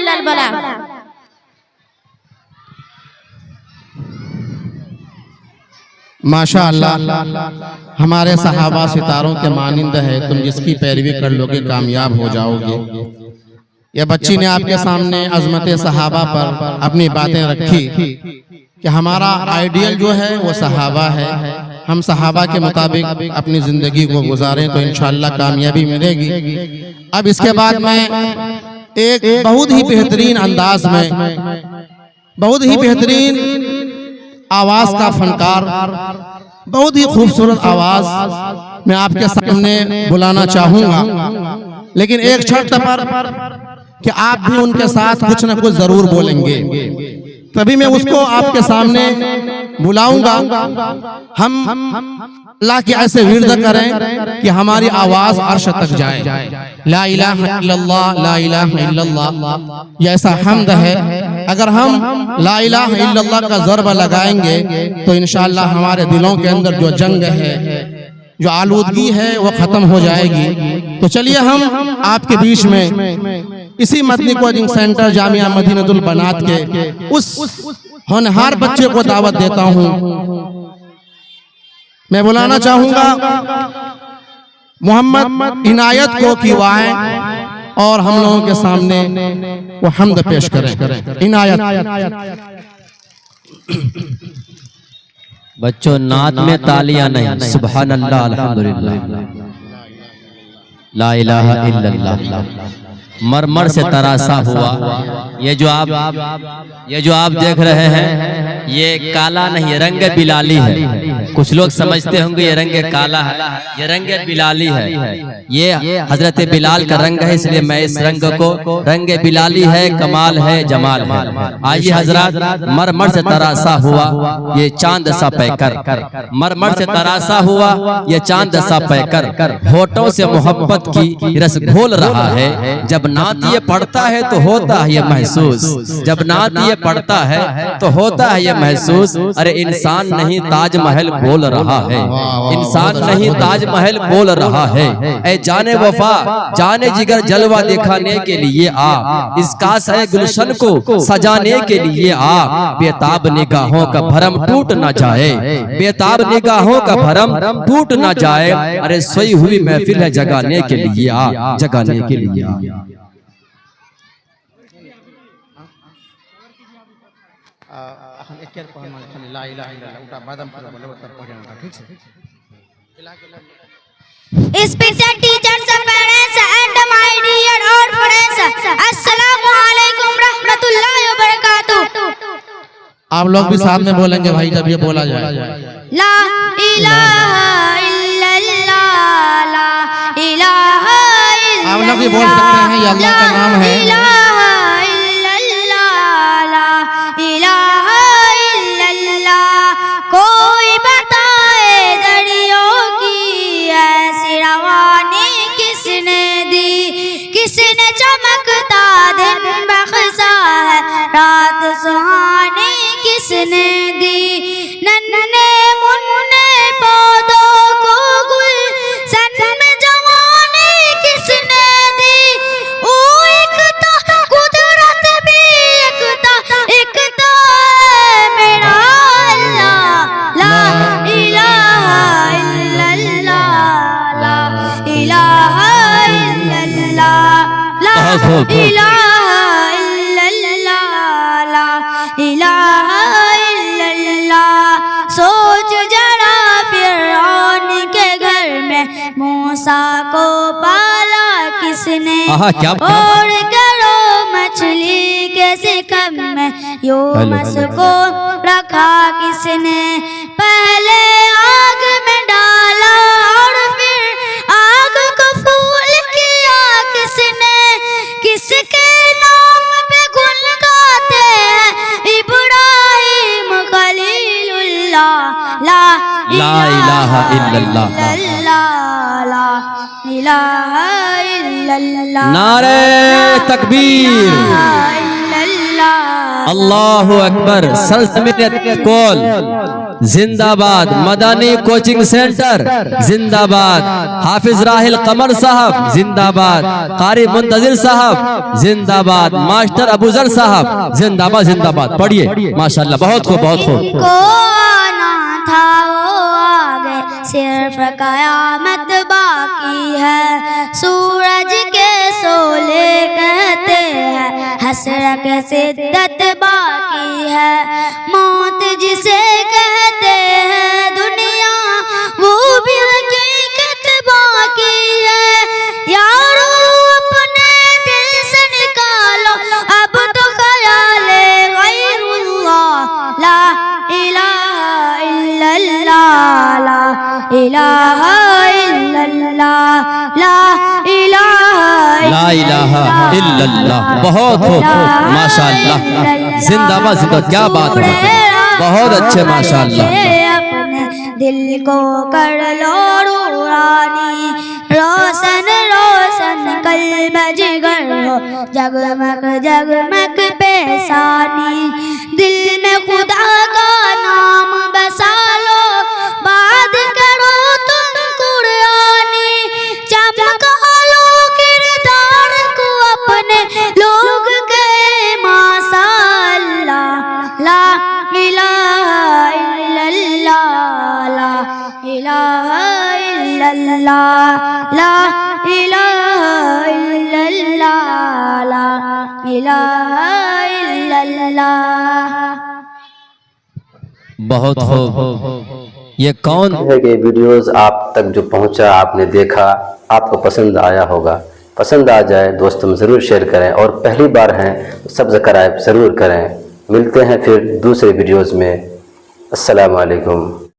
इल्लल बलाग। माशाअल्लाह हमारे सहाबा सितारों के मानिंद है, तुम जिसकी पैरवी कर लोगे कामयाब हो जाओगे। यह बच्ची ने आपके सामने अजमत सहाबा पर अपनी बातें रखी कि हमारा आइडियल जो है वो सहाबा है, हम सहाबा के मुताबिक अपनी जिंदगी को गुजारें तो इंशाअल्लाह कामयाबी मिलेगी। अब इसके बाद में एक बहुत ही बेहतरीन अंदाज में, बहुत ही बेहतरीन आवाज का फनकार, बहुत ही खूबसूरत आवाज मैं आपके सामने बुलाना चाहूंगा, लेकिन एक शर्त पर कि आप भी उनके साथ कुछ न कुछ जरूर बोलेंगे, तभी मैं उसको आपके सामने बुलाऊंगा। हम अल्लाह की ऐसे विर्द करें कि हमारी आवाज अर्श तक जाए। ला इलाहा इल्लल्लाह, ला इलाहा इल्लल्लाह, ये ऐसा हम्द है। अगर हम ला इलाहा इल्लल्लाह का ज़रबा लगाएंगे तो इंशाअल्लाह हमारे दिलों के अंदर जो जंग है, जो आलूदगी है, वो खत्म हो जाएगी। तो चलिए हम आपके बीच में इसी मदनी कोचिंग सेंटर जामिया मदीनतुल बनात के उस होनहार बच्चे को दावत देता हूँ। मैं बुलाना चाहूंगा मोहम्मद इनायत को कि वो आए और हम लोगों के सामने वो हम्द पेश करें। इनायत। बच्चों नात में तालियां नहीं, सुभान अल्लाह, अल्हम्दुलिल्लाह, ला इलाहा इल्लल्लाह। मरमर से तरासा हुआ ये जो आप देख रहे हैं, ये काला नहीं, ये रंग बिलाली है। कुछ लोग समझते होंगे ये रंग काला है, ये रंग बिलाली है। ये हजरत बिलाल का रंग है, इसलिए मैं इस रंग को रंग बिलाली है, कमाल है, जमाल है। आइए हजरत, मरमर से तरासा हुआ ये चांद सा पैकर, मरमर से तरासा हुआ ये चांद सा पैकर, होठों से मोहब्बत की रस घोल रहा है। जब नात ये पढ़ता है तो होता है ये महसूस, जब नात ये पढ़ता है तो होता है ये महसूस। अरे इंसान नहीं ताजमहल बोल रहा है, इंसान नहीं ताजमहल बोल रहा है। ऐ जाने वफा जाने जिगर जलवा दिखाने के लिए आ, इस कासे गुलशन को सजाने के लिए आ। बेताब निगाहों का भरम टूट ना जाए, बेताब निगाहों का भरम टूट ना जाए। अरे सोई हुई महफिल है जगाने के लिए आ, जगाने के लिए आ। Respected teachers, parents and my dear old friends, अस्सलामु अलैकुम रहमतुल्लाहि व बरकातुहू। आप लोग भी साथ में बोलेंगे भाई जब ये बोला जाए। ला इलाहा इल्लल्लाह, ला इलाहा इल्लल्लाह। आप लोग भी बोल सकते हैं, ये अल्लाह का नाम है। कोई बताए दरियों की ऐसी रवानी किसने दी, किसने चमकता दिन बख्शा है रात सुहानी किसने दी। नन्हे मुन्ने पौधों को गुल सन में जवानी किसने दी। ओ एकता कुदरत भी एकता, एकता है मेरा सोच जरा फिरौन के घर में मूसा को पाला किसने, और करो मछली के सिकम में यूनुस को रखा किसने। पहले आग में डाला और फिर आग को फूल किया किसने। किसके नाम पे गुल गाते हैं इब्राहिम खलीलुल्लाह। ला इलाहा इल्लल्लाह, ला इलाहा इल्लल्लाह। नारे तकबीर, अल्लाहु अकबर। सल्तनत कॉल जिंदाबाद। मदनी कोचिंग सेंटर जिंदाबाद। हाफिज राहिल कमर साहब जिंदाबाद। कारी मुंतजिर साहब जिंदाबाद। मास्टर अबूजर साहब जिंदाबाद जिंदाबाद। पढ़िए माशाल्लाह, बहुत खूब बहुत खूब। को आना था वो आगे, सिर्फ कयामत बाकी है। सूरज के सोले कहते हैं, हसरत सिद्दत बाकी है। मौत जिसे कहते हैं दुनिया, वो भी हकीकत बाकी है। यारो अपने दिल से निकालो अब तो ख्याले गैरुल्लाह। ला इलाहा इल्लल्लाह, ला इलाहा इल्लल्लाह, ला इलाहा इल्लल्लाह। बहुत खूब माशाल्लाह, जिंदाबाद जिंदाबाद। क्या बात है, बहुत अच्छे माशाल्लाह। अपने दिल को कर लो रूहानी, रोशन रोशन कल्ब जिगर हो, जगमग जगमग पेशानी। दिल में खुदा का नाम बसा लो, बात करो तुम कुरानी। चमका लो किरदार को अपने, लोग कहे माशाअल्लाह। ला इलाहा इल्लल्लाह, ला इलाहा इल्लल्लाह, ला इलाहा इल्लल्लाह, ला इलाहा इल्लल्लाह। बहुत खूब। ये कौन है कि वीडियोस आप तक जो पहुंचा, आपने देखा, आपको पसंद आया होगा। पसंद आ जाए दोस्तों में ज़रूर शेयर करें, और पहली बार हैं तो सब्सक्राइब ज़रूर करें। मिलते हैं फिर दूसरे वीडियोस में। अस्सलाम वालेकुम।